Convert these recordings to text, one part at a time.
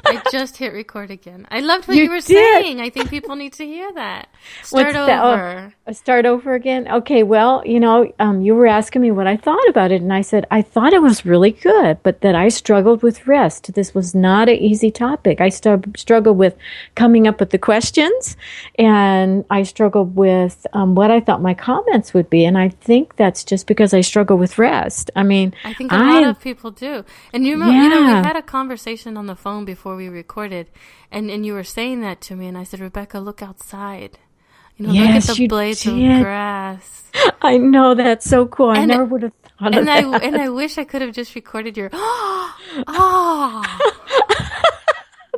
I just hit record again. I loved what you were saying. I think people need to hear that. Start over. Start over again? Okay, well, you were asking me what I thought about it, and I said I thought it was really good, but that I struggled with rest. This was not an easy topic. I struggled with coming up with the questions, and I struggled with what I thought my comments would be, and I think that's just because I struggle with rest. I mean, I think a lot of people do. And we had a conversation on the phone before we recorded, and you were saying that to me, and I said, Rebecca, look outside. Look at the blades of grass. I know, that's so cool. I never would have thought of that. And I wish I could have just recorded your,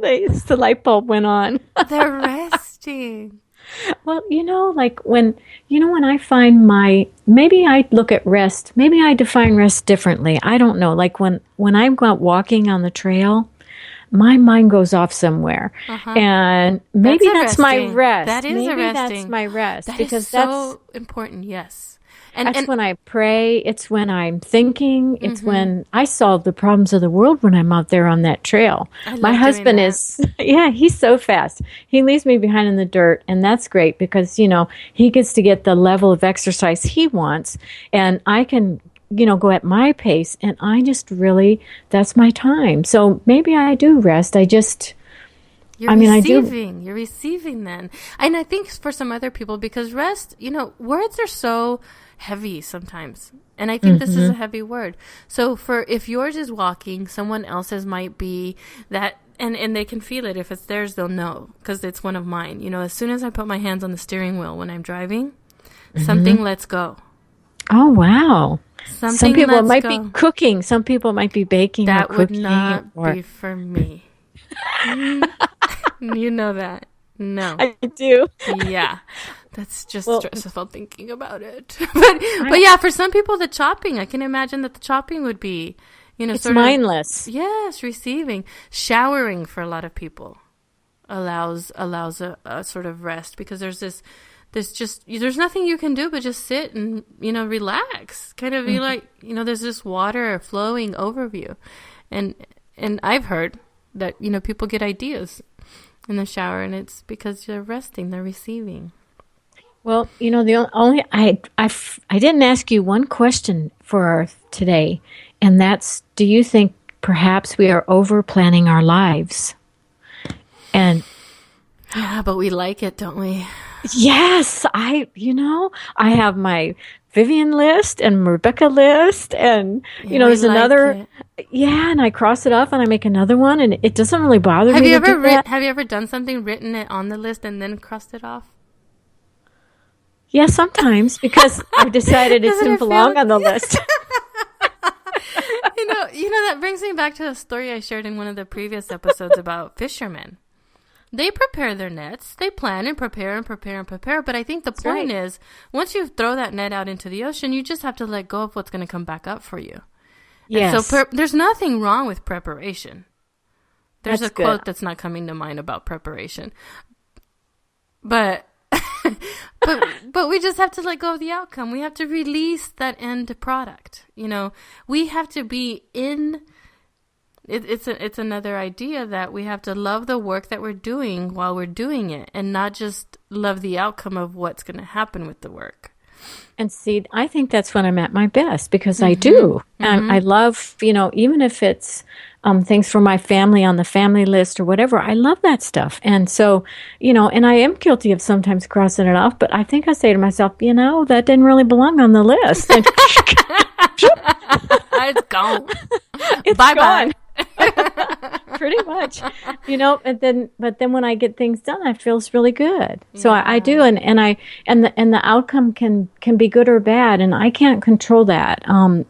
the light bulb went on. They're resting. Well, when I find maybe I look at rest, maybe I define rest differently. I don't know. Like when I'm out walking on the trail, my mind goes off somewhere. And maybe that's my rest. That is maybe resting. That's my rest. Because that's important, yes. That's when I pray. It's when I'm thinking. It's when I solve the problems of the world when I'm out there on that trail. My husband he's so fast. He leaves me behind in the dirt, and that's great because, he gets to get the level of exercise he wants, and I can go at my pace, and I just really, that's my time. So maybe I do rest. You're receiving then. And I think for some other people, because rest, words are so heavy sometimes. And I think this is a heavy word. So if yours is walking, someone else's might be that, and they can feel it. If it's theirs, they'll know, because it's one of mine. As soon as I put my hands on the steering wheel when I'm driving, something lets go. Oh, wow. Some people might be cooking. Some people might be baking or cooking. That would not be for me. You know that. No. I do. Yeah. That's just stressful thinking about it. But yeah, for some people, the chopping, I can imagine that the chopping would be, it's sort mindless. Yes, receiving. Showering for a lot of people allows a sort of rest, because there's nothing you can do but just sit and, relax. Kind of be like, there's this water flowing over you. And I've heard that, people get ideas in the shower, and it's because they're resting, they're receiving. Well, the only, I didn't ask you one question for today, and that's, do you think perhaps we are over planning our lives? And yeah, but we like it, don't we? Yes, I have my Vivian list and Rebecca list, and there's another. Yeah, and I cross it off and I make another one, and it doesn't really bother me. Have you ever done something, written it on the list, and then crossed it off? Yeah, sometimes, because I've decided it didn't belong on the list. That brings me back to a story I shared in one of the previous episodes about fishermen. They prepare their nets. They plan and prepare and prepare and prepare. But I think the point is, once you throw that net out into the ocean, you just have to let go of what's going to come back up for you. Yes. And so there's nothing wrong with preparation. There's that's a quote that's not coming to mind about preparation. But but we just have to let go of the outcome. We have to release that end product. We have to be in. It's another idea that we have to love the work that we're doing while we're doing it, and not just love the outcome of what's going to happen with the work. And see, I think that's when I'm at my best, because I do. I love, even if it's things for my family on the family list or whatever, I love that stuff. And so, and I am guilty of sometimes crossing it off, but I think I say to myself, that didn't really belong on the list. And it's gone. It's Bye-bye. Pretty much, but then when I get things done, it feels really good. So I do, and the outcome can be good or bad, and I can't control that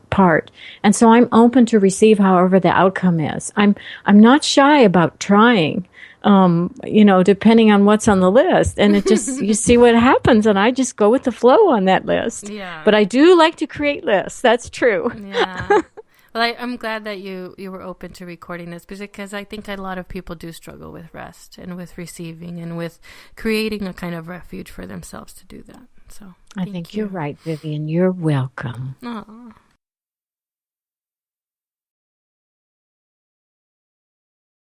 part. And so I'm open to receive however the outcome is. I'm not shy about trying, depending on what's on the list, and it just, you see what happens, and I just go with the flow on that list. Yeah. But I do like to create lists. That's true. Yeah. Well, I'm glad that you were open to recording this, because I think a lot of people do struggle with rest and with receiving and with creating a kind of refuge for themselves to do that. So I think you're right, Vivian. You're welcome. Aww.